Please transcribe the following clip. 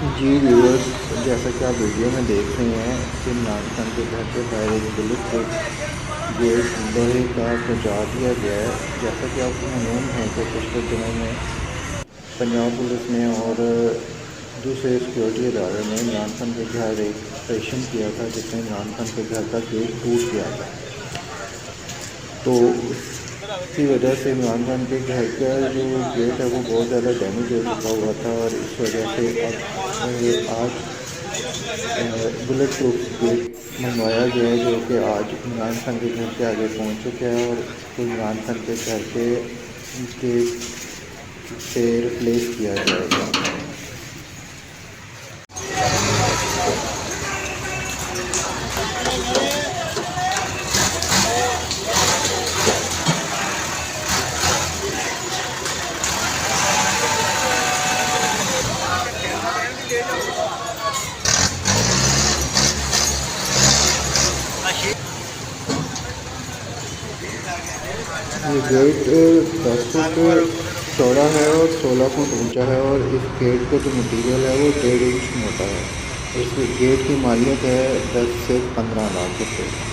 जी viewers, जैसा कि आप वीडियो में देख रहे हैं कि इमरान खान के घर के बाहर एक बुलेट प्रूफ गेट लोहे का पहुंचा दिया गया है। जैसा कि आपको मालूम है कि पिछले दिनों में पंजाब पुलिस ने और दूसरे सिक्योरिटी इदारे ने इमरान खान के घर एक ऑपरेशन किया था जिसमें इमरान खान के घर का गेट टूट गया था। तो उसकी वजह से इमरान खान के घर का जो गेट है वो बहुत ज़्यादा डैमेज हो चुका हुआ था और इस वजह से अब आज बुलेट प्रूफ गेट मंगवाया गया है जो कि आज इमरान खान के घर के आगे पहुंच चुका है और इसको इमरान खान के घर के गेट से रिप्लेस किया जाएगा। ये गेट 10 फुट चौड़ा है और 16 फुट ऊंचा है और इस गेट का जो मटेरियल है वो 1.5 इंच मोटा है। इस गेट की मालियत है 10 से 15 लाख रुपये।